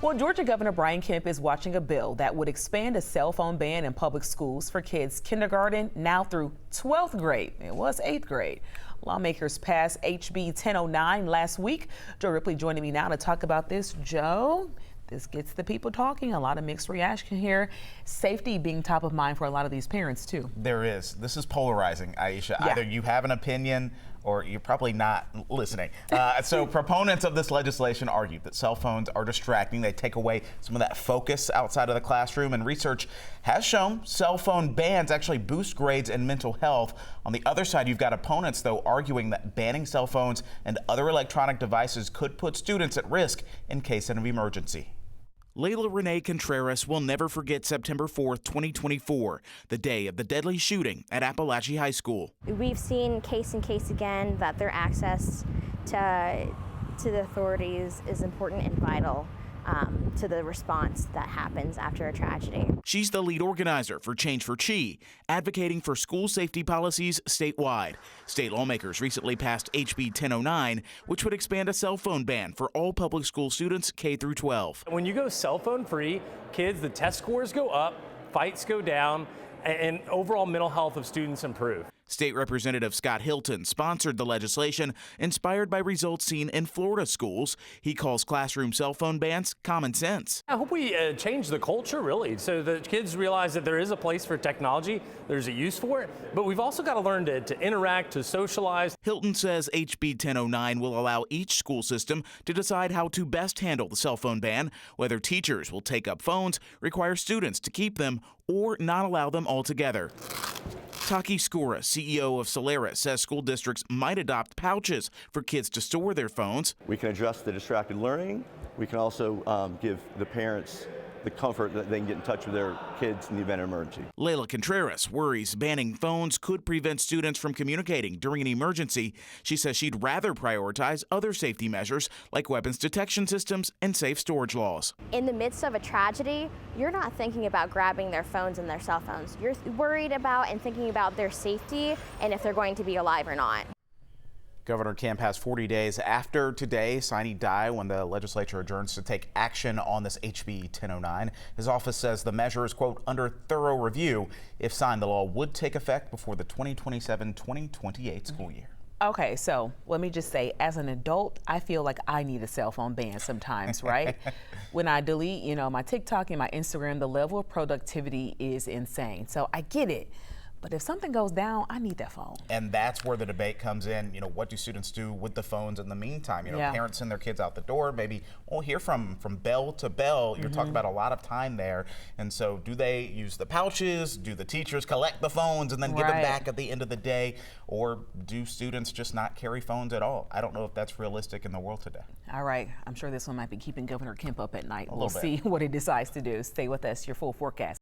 Well, Georgia Governor Kemp is watching a bill that would expand a cell phone ban in public schools for kids kindergarten now through 12th grade. It was 8th grade. Lawmakers passed HB 1009 last week. Joe Ripley joining me now to talk about this. Joe, this gets the people talking. A lot of mixed reaction here. Safety being top of mind for a lot of these parents, too. There is. This is polarizing, Aisha. Yeah. Either you have an opinion or you're probably not listening. So proponents of this legislation argue that cell phones are distracting. They take away some of that focus outside of the classroom, and research has shown cell phone bans actually boost grades and mental health. On the other side, you've got opponents, though, arguing that banning cell phones and other electronic devices could put students at risk in case of an emergency. Layla Renee Contreras will never forget September 4th, 2024, the day of the deadly shooting at Appalachia High School. We've seen case and case again that their access to the authorities is important and vital to the response that happens after a tragedy. She's the lead organizer for Change for Chi, advocating for school safety policies statewide. State lawmakers recently passed HB 1009, which would expand a cell phone ban for all public school students K through 12. When you go cell phone free, kids, the test scores go up, fights go down, and overall mental health of students improve. State Representative Scott Hilton sponsored the legislation, inspired by results seen in Florida schools. He calls classroom cell phone bans common sense. I hope we change the culture, really, so that kids realize that there is a place for technology, there's a use for it, but we've also got to learn to interact, to socialize. Hilton says HB 1009 will allow each school system to decide how to best handle the cell phone ban, whether teachers will take up phones, require students to keep them, or not allow them altogether. Taki Skora, CEO of Solaris, says school districts might adopt pouches for kids to store their phones. We can address the distracted learning. We can also give the parents the comfort that they can get in touch with their kids in the event of emergency. Layla Contreras worries banning phones could prevent students from communicating during an emergency. She says she'd rather prioritize other safety measures like weapons detection systems and safe storage laws. In the midst of a tragedy, you're not thinking about grabbing their phones and their cell phones. You're worried about and thinking about their safety and if they're going to be alive or not. Governor Kemp has 40 days after today, Sine Die, when the legislature adjourns to take action on this HB 1009. His office says the measure is, quote, under thorough review. If signed, the law would take effect before the 2027-2028 school year. Okay, so let me just say, as an adult, I feel like I need a cell phone ban sometimes, right? When I delete, my TikTok and my Instagram, the level of productivity is insane. So I get it. But if something goes down, I need that phone. And that's where the debate comes in. What do students do with the phones in the meantime? Parents send their kids out the door. Maybe we'll hear from bell to bell. You're talking about a lot of time there. And so do they use the pouches? Do the teachers collect the phones and then give them back at the end of the day? Or do students just not carry phones at all? I don't know if that's realistic in the world today. All right. I'm sure this one might be keeping Governor Kemp up at night. We'll see what he decides to do. Stay with us. Your full forecast.